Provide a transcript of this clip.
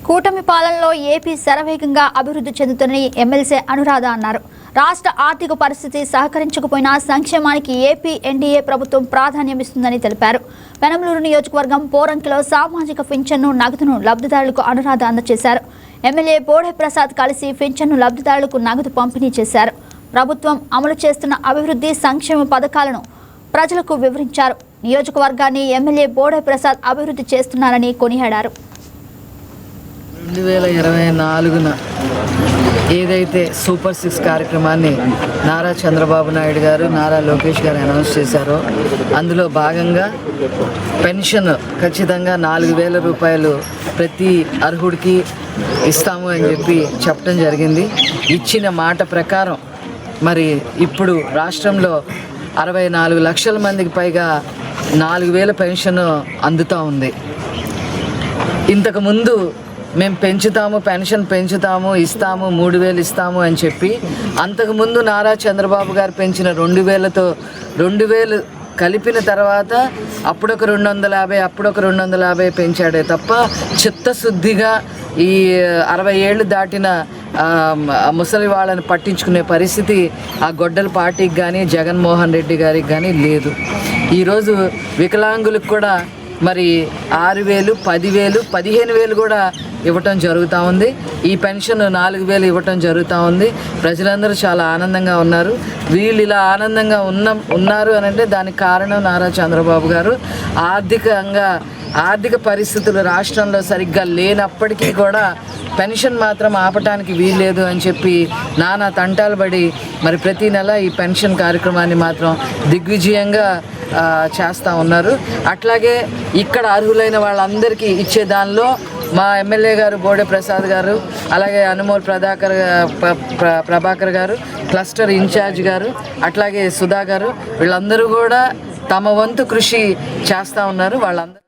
కూటమి పాలనలో ఏపీ శరవేగంగా అభివృద్ధి చెందుతుందని ఎమ్మెల్సీ అనురాధ అన్నారు. రాష్ట్ర ఆర్థిక పరిస్థితి సహకరించకపోయినా సంక్షేమానికి ఏపీ ఎన్డీఏ ప్రభుత్వం ప్రాధాన్యమిస్తుందని తెలిపారు. పెనమలూరు నియోజకవర్గం పోరంకిలో సామాజిక పింఛన్ను నగదును లబ్ధిదారులకు అనురాధ అందజేశారు. ఎమ్మెల్యే బోడే ప్రసాద్ కలిసి పింఛన్ను లబ్ధిదారులకు నగదు పంపిణీ చేశారు. ప్రభుత్వం అమలు చేస్తున్న అభివృద్ధి సంక్షేమ పథకాలను ప్రజలకు వివరించారు. నియోజకవర్గాన్ని ఎమ్మెల్యే బోడే ప్రసాద్ అభివృద్ధి చేస్తున్నారని కొనియాడారు. 2024న ఏదైతే సూపర్ 6 కార్యక్రమాన్ని నారా చంద్రబాబు నాయుడు గారు, నారా లోకేష్ గారు అనౌన్స్ చేశారో అందులో భాగంగా పెన్షన్ ఖచ్చితంగా 4,000 రూపాయలు ప్రతి అర్హుడికి ఇస్తాము అని చెప్పడం జరిగింది. ఇచ్చిన మాట ప్రకారం మరి ఇప్పుడు రాష్ట్రంలో 64 లక్షల మందికి పైగా 4,000 పెన్షన్ అందుతూ ఉంది. ఇంతకుముందు మేము పెన్షన్ పెంచుతాము, ఇస్తాము, 3,000 ఇస్తాము అని చెప్పి అంతకుముందు నారా చంద్రబాబు గారు పెంచిన 2,000తో 2,000 కలిపిన తర్వాత అప్పుడొక 250 అప్పుడొక 250 పెంచాడే తప్ప చిత్తశుద్ధిగా ఈ 60 ఏళ్ళు దాటిన ముసలి వాళ్ళని పట్టించుకునే పరిస్థితి ఆ గొడ్డల పార్టీకి కానీ జగన్మోహన్ రెడ్డి గారికి కానీ లేదు. ఈరోజు వికలాంగులకు కూడా మరి 6,000, 10,000, 15,000 కూడా ఇవ్వటం జరుగుతూ ఉంది. ఈ పెన్షన్ 4,000 ఇవ్వటం జరుగుతూ ఉంది. ప్రజలందరూ చాలా ఆనందంగా ఉన్నారు. వీళ్ళు ఇలా ఆనందంగా ఉన్నారు అని అంటే దానికి కారణం నారా చంద్రబాబు గారు. ఆర్థిక పరిస్థితులు రాష్ట్రంలో సరిగ్గా లేనప్పటికీ కూడా పెన్షన్ మాత్రం ఆపటానికి వీల్లేదు అని చెప్పి నానా తంటాలు పడి మరి ప్రతి నెల ఈ పెన్షన్ కార్యక్రమాన్ని మాత్రం దిగ్విజయంగా చేస్తూ ఉన్నారు. అట్లాగే ఇక్కడ అర్హులైన వాళ్ళందరికీ ఇచ్చే దానిలో మా ఎమ్మెల్యే గారు బోడే ప్రసాద్ గారు, అలాగే అనుమోల్ ప్రభాకర్ గారు, క్లస్టర్ ఇన్ఛార్జ్ గారు, అట్లాగే సుధా గారు, వీళ్ళందరూ కూడా తమ వంతు కృషి చేస్తూ ఉన్నారు. వాళ్ళందరూ